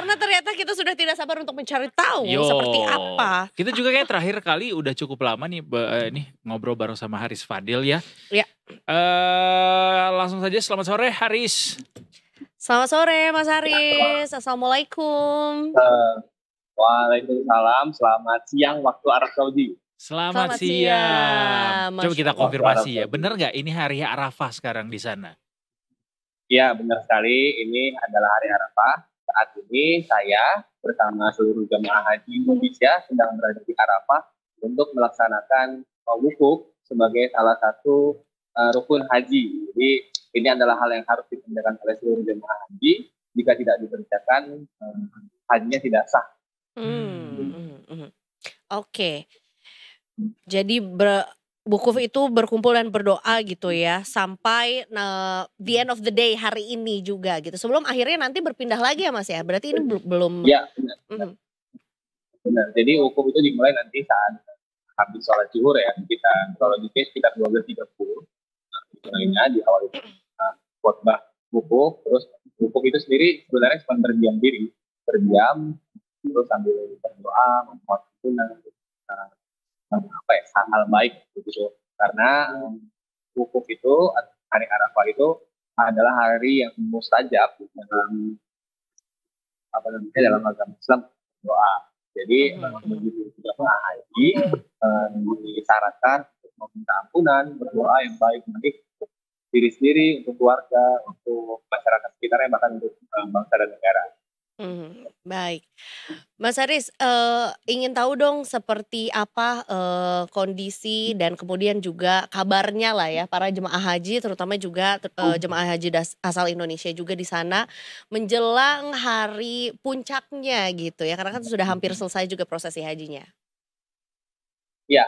Karena ternyata kita sudah tidak sabar untuk mencari tahu seperti apa. Kita juga kayak terakhir kali udah cukup lama nih nih ngobrol bareng sama Haris Fadil ya. Ya. Langsung saja selamat sore Haris. Selamat sore Mas Haris. Assalamualaikum. Waalaikumsalam. Selamat siang waktu Arab Saudi. Selamat siang. Coba kita konfirmasi ya. Benar nggak ini hari Arafah sekarang di sana? Ya, benar sekali. Ini adalah hari Arafah. Saat ini saya bersama seluruh jemaah haji Indonesia sedang berada di Arafah untuk melaksanakan wukuf sebagai salah satu rukun haji. Jadi ini adalah hal yang harus dikerjakan oleh seluruh jemaah haji. Jika tidak dikerjakan, hajinya tidak sah. Oke. Jadi wukuf itu berkumpul dan berdoa gitu ya sampai the end of the day hari ini juga gitu. Sebelum akhirnya nanti berpindah lagi ya Mas ya. Berarti ini belum. Ya, benar. Jadi wukuf itu dimulai nanti saat habis sholat zuhur ya. Kita kalau di sekitar 12.30. Dimulainya di awal khotbah wukuf. Terus wukuf itu sendiri sebenarnya cuma berdiam diri, terus sambil berdoa, memohon ampunan, hal baik gitu. Karena wukuf itu hari Arafah itu adalah hari yang mustajab dalam agama Islam, doa. Jadi begitu jemaah haji disyaratkan untuk meminta ampunan, berdoa yang baik-baik untuk diri sendiri, untuk keluarga, untuk masyarakat sekitarnya, bahkan untuk bangsa dan negara. Baik, Mas Haris, ingin tahu dong seperti apa kondisi dan kemudian juga kabarnya lah ya para jemaah haji, terutama juga jemaah haji asal Indonesia juga di sana menjelang hari puncaknya gitu ya, karena kan sudah hampir selesai juga prosesi hajinya. Ya,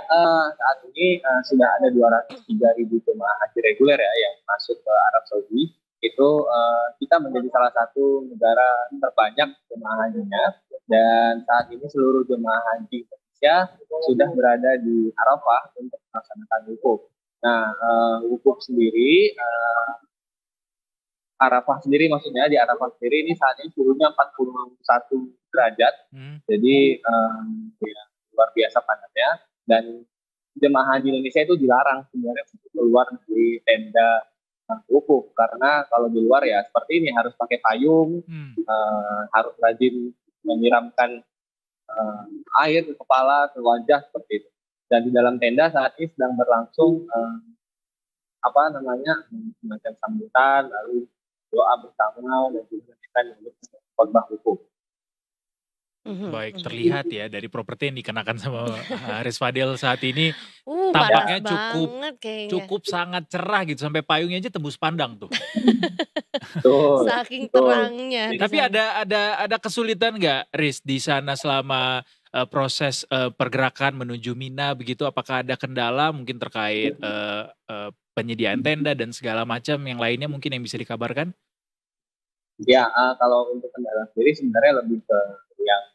saat ini sudah ada 203.000 jemaah haji reguler ya yang masuk ke Arab Saudi. Itu kita menjadi salah satu negara terbanyak jemaah hajinya, dan saat ini seluruh jemaah haji Indonesia sudah berada di Arafah untuk melaksanakan wukuf. Nah, wukuf sendiri, Arafah sendiri maksudnya di Arafah sendiri ini saat ini suhunya 41 derajat, jadi ya, luar biasa panasnya, dan jemaah haji Indonesia itu dilarang sebenarnya untuk keluar dari tenda wukuf, karena kalau di luar ya seperti ini harus pakai payung, harus rajin menyiramkan air ke kepala, ke wajah seperti itu. Dan di dalam tenda saat ini sedang berlangsung semacam sambutan, lalu doa bersama dan juga kita untuk khotbah wukuf. Baik, terlihat ya dari properti yang dikenakan sama Haris Fadil saat ini Tampaknya cukup sangat cerah gitu, sampai payungnya aja tembus pandang tuh. Saking terangnya. Tapi ada kesulitan nggak, Riz, di sana selama proses pergerakan menuju Mina begitu? Apakah ada kendala mungkin terkait penyediaan tenda dan segala macam yang lainnya mungkin yang bisa dikabarkan? Ya, kalau untuk kendala sendiri sebenarnya lebih ke yang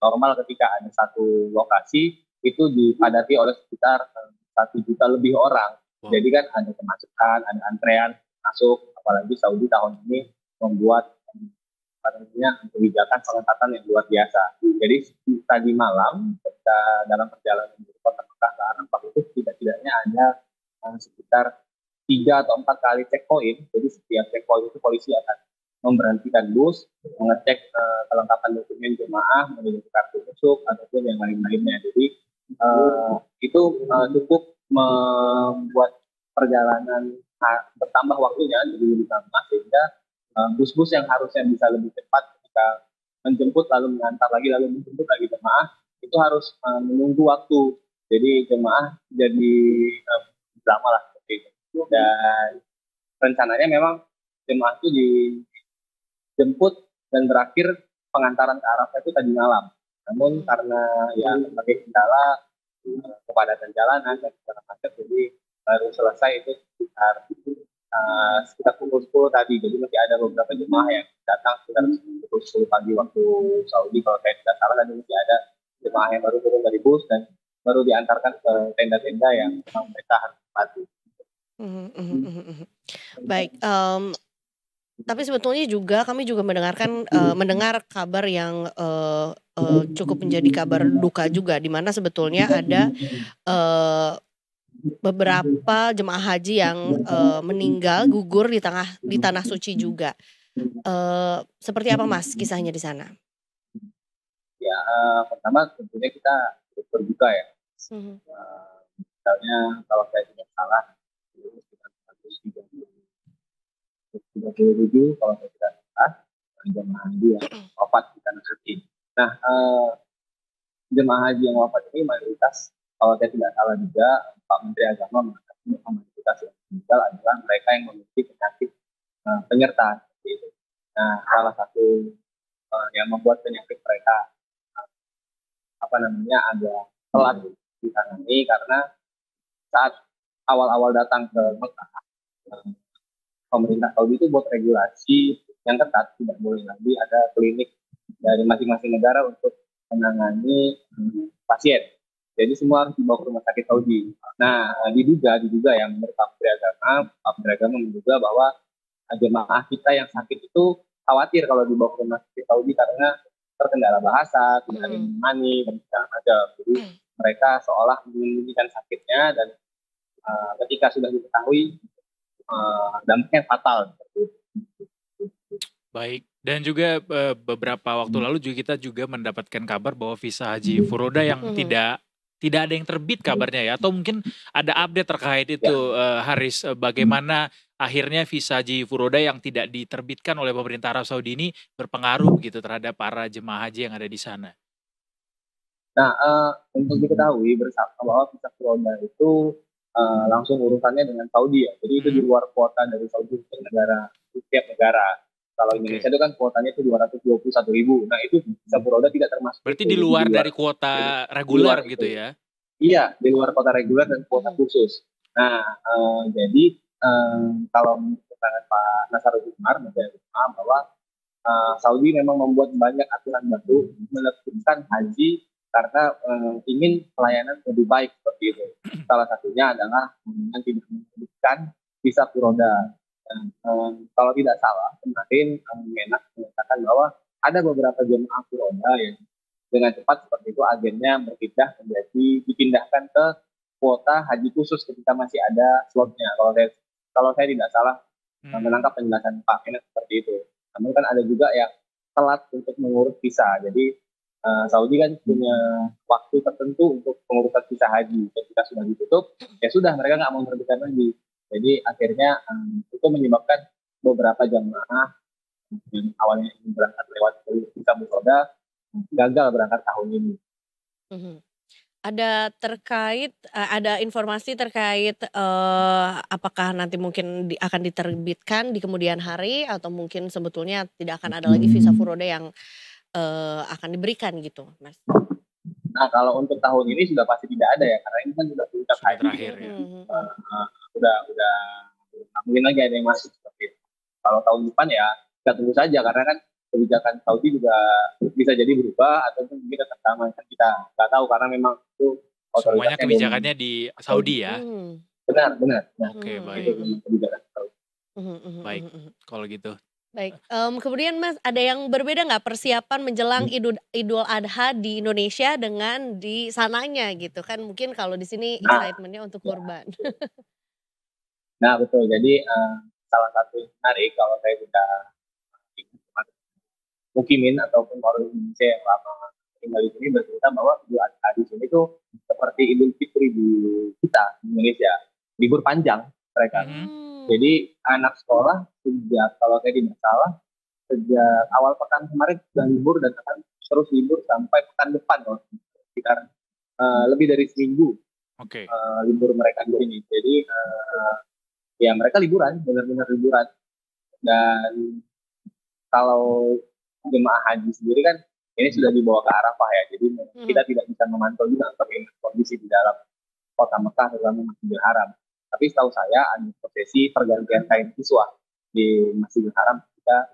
normal ketika ada satu lokasi itu dipadati oleh sekitar 1 juta lebih orang. Wow. Jadi kan ada kemacetan, ada antrean masuk, apalagi Saudi tahun ini membuat kebijakan pengetatan yang luar biasa. Jadi tadi malam ketika dalam perjalanan dari kota Mekah ke Arafah itu tidak-tidaknya ada sekitar 3 atau 4 kali checkpoint. Jadi setiap checkpoint itu polisi akan memberhentikan bus, mengecek kelengkapan dokumen jemaah, menuju kartu masuk ataupun yang lain-lainnya. Jadi itu cukup membuat perjalanan bertambah waktunya jadi lebih lama, sehingga bus-bus yang harusnya bisa lebih cepat ketika menjemput lalu mengantar lagi lalu menjemput lagi jemaah itu harus menunggu waktu. Jadi jemaah jadi lama lah seperti itu. Dan rencananya memang jemaah itu dijemput dan berakhir pengantaran ke Arafah itu tadi malam. Namun karena ya berbagai kendala, kepadatan jalanan dan segala macam, jadi baru selesai itu sekitar pukul 10 tadi. Jadi masih ada beberapa jemaah yang datang sekitar pukul 10 pagi waktu Saudi kalau saya tidak salah, dan masih ada jemaah yang baru turun dari bus dan baru diantarkan ke tenda-tenda yang mereka harus tempati. Baik, Tapi sebetulnya juga kami juga mendengar kabar yang cukup menjadi kabar duka juga, di mana sebetulnya ada beberapa jemaah haji yang meninggal gugur di tanah suci juga. Seperti apa Mas kisahnya di sana? Ya, pertama tentunya kita berduka ya. Mhm. Misalnya kalau saya tidak salah, itu sekitar 137 kalau saya tidak salah, jemaah haji yang wafat di tanah suci. Nah, jemaah haji yang wafat ini mayoritas, kalau saya tidak salah juga, Pak Menteri Agama mengatakan bahwa mayoritas yang meninggal adalah mereka yang memiliki penyakit penyerta. Seperti itu. Nah, salah satu yang membuat penyakit mereka agak telat ditangani karena saat awal-awal datang ke Mekah, pemerintah Saudi itu buat regulasi yang ketat, tidak boleh lagi ada klinik dari masing-masing negara untuk menangani pasien. Jadi semua harus dibawa ke rumah sakit Saudi. Nah, diduga yang menurut Pak Menteri Agama menduga bahwa jemaah kita yang sakit itu khawatir kalau dibawa ke rumah sakit Saudi karena terkendala bahasa, tidak ada yang menemani, dan segala macam. Jadi mereka seolah menyembunyikan sakitnya dan ketika sudah diketahui dampaknya fatal. Baik, dan juga beberapa waktu lalu juga kita juga mendapatkan kabar bahwa visa haji furoda yang tidak ada yang terbit kabarnya ya, atau mungkin ada update terkait itu Haris, bagaimana akhirnya visa haji furoda yang tidak diterbitkan oleh pemerintah Arab Saudi ini berpengaruh gitu terhadap para jemaah haji yang ada di sana. Nah, untuk diketahui bersama bahwa visa furoda itu langsung urusannya dengan Saudi ya, jadi itu di luar kuota dari Saudi untuk setiap negara. Kalau Indonesia itu kan kuotanya itu 221.000. Nah, itu visa furoda tidak termasuk. Berarti di luar dari kuota reguler gitu ya? Iya, di luar kuota reguler dan kuota khusus. Nah, jadi kalau menurut keterangan Pak Nasaruddin Umar, bahwa Saudi memang membuat banyak aturan baru menertibkan haji karena ingin pelayanan lebih baik seperti itu. Salah satunya adalah dengan tidak menerbitkan visa furoda. Kalau tidak salah, kemarin Menak menyatakan bahwa ada beberapa jemaah furoda yang dengan cepat seperti itu agennya dipindahkan ke kuota haji khusus ketika masih ada slotnya. Kalau saya tidak salah menangkap penjelasan Pak Menak seperti itu. Namun kan ada juga yang telat untuk mengurus visa. Jadi Saudi kan punya waktu tertentu untuk pengurusan visa haji. Ketika sudah ditutup, ya sudah mereka nggak mau menerbitkan lagi. Jadi akhirnya itu menyebabkan beberapa jamaah yang awalnya ingin berangkat lewat visa furoda gagal berangkat tahun ini. Ada informasi terkait apakah nanti mungkin akan diterbitkan di kemudian hari atau mungkin sebetulnya tidak akan ada lagi visa furoda yang akan diberikan gitu, Mas? Nah, kalau untuk tahun ini sudah pasti tidak ada ya, karena ini kan sudah puncak haji terakhir ya. Udah mungkin lagi ada yang masuk seperti itu. Kalau tahun depan ya kita tunggu saja, karena kan kebijakan Saudi juga bisa jadi berubah atau mungkin tetap sama, kan kita nggak tahu karena memang itu semuanya kebijakannya di Saudi ya. Benar. Oke, baik. Kebijakan Saudi. Baik, kalau gitu. Baik, kemudian Mas ada yang berbeda nggak persiapan menjelang Idul Adha di Indonesia dengan di sananya gitu kan? Mungkin kalau di sini excitement-nya untuk kurban. Nah betul, jadi salah satu yang menarik kalau saya sudah mukimin ataupun orang Indonesia yang lama tinggal di sini bercerita bahwa Idul Adha di sini tuh seperti Idul Fitri di kita di Indonesia, libur panjang mereka. Jadi anak sekolah kalau saya tidak salah sejak awal pekan kemarin sudah libur dan akan terus libur sampai pekan depan sekitar lebih dari seminggu libur mereka di sini. Jadi ya mereka liburan, benar-benar liburan. Dan kalau jemaah haji sendiri kan ini sudah dibawa ke Arafah ya, jadi kita tidak bisa memantau juga bagaimana kondisi di dalam kota Mekah terutama Masjidil Haram. Tapi setahu saya ada prosesi pergantian kain kiswah di Masjidil Haram ketika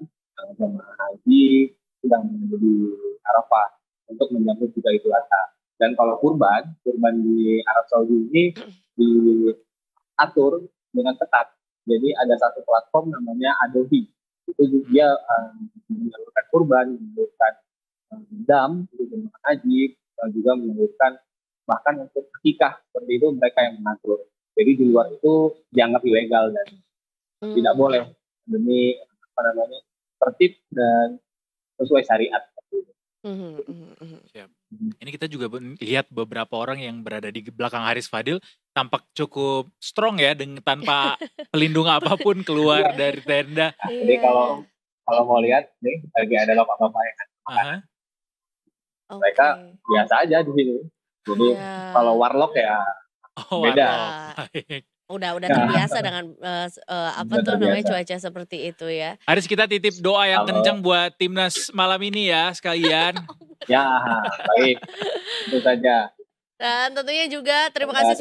jemaah haji sedang menuju di Arafah untuk menyambut juga Idul Adha. Dan kalau kurban di Arab Saudi ini diatur dengan ketat. Jadi ada satu platform namanya Adobe. itu juga dia menyalurkan kurban, menyalurkan dam untuk jemaah haji, juga menyalurkan bahkan untuk akikah seperti itu mereka yang mengatur. Jadi di luar itu dianggap ilegal dan tidak boleh demi tertib dan sesuai syariat. Siap. Ini kita juga lihat beberapa orang yang berada di belakang Haris Fadil tampak cukup strong ya, dengan tanpa pelindung apapun keluar dari tenda. Jadi kalau mau lihat nih lagi ada bapak-bapak yang mereka biasa aja di sini. Jadi kalau warlock ya beda. Udah terbiasa dengan cuaca seperti itu ya. Haris, kita titip doa yang kencang buat timnas malam ini ya sekalian. Ya, baik. Itu saja. Dan tentunya juga terima kasih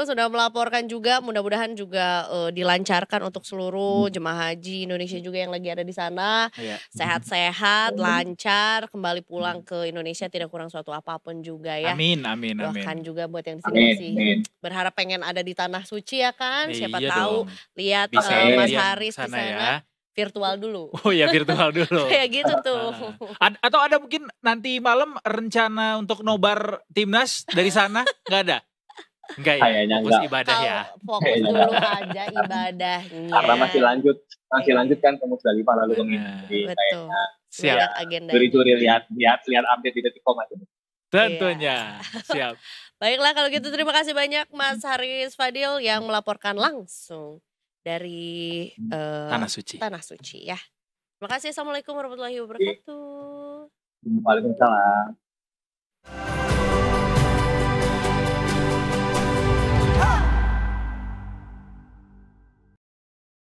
sudah melaporkan juga. Mudah-mudahan juga dilancarkan untuk seluruh jemaah haji Indonesia juga yang lagi ada di sana. Sehat-sehat, lancar, kembali pulang ke Indonesia tidak kurang suatu apapun juga ya. Amin. Doakan juga buat yang di sini masih berharap pengen ada di tanah suci ya kan. Siapa tahu lihat Mas Haris di sana. Ya. Virtual dulu. Oh ya, virtual dulu. Kayak gitu tuh. Atau ada mungkin nanti malam rencana untuk nobar timnas dari sana? Nggak ada? Enggak ya, fokus ibadah ya. Fokus dulu aja ibadahnya. Karena masih lanjut kan ke Musdalifah lalu ke Mina. Betul. Siap. Curi-curi lihat update di Detikcom aja. Tentunya. Siap. Baiklah kalau gitu, terima kasih banyak Mas Haris Fadil yang melaporkan langsung dari Tanah Suci ya. Terima kasih. Assalamualaikum warahmatullahi wabarakatuh. Waalaikumsalam.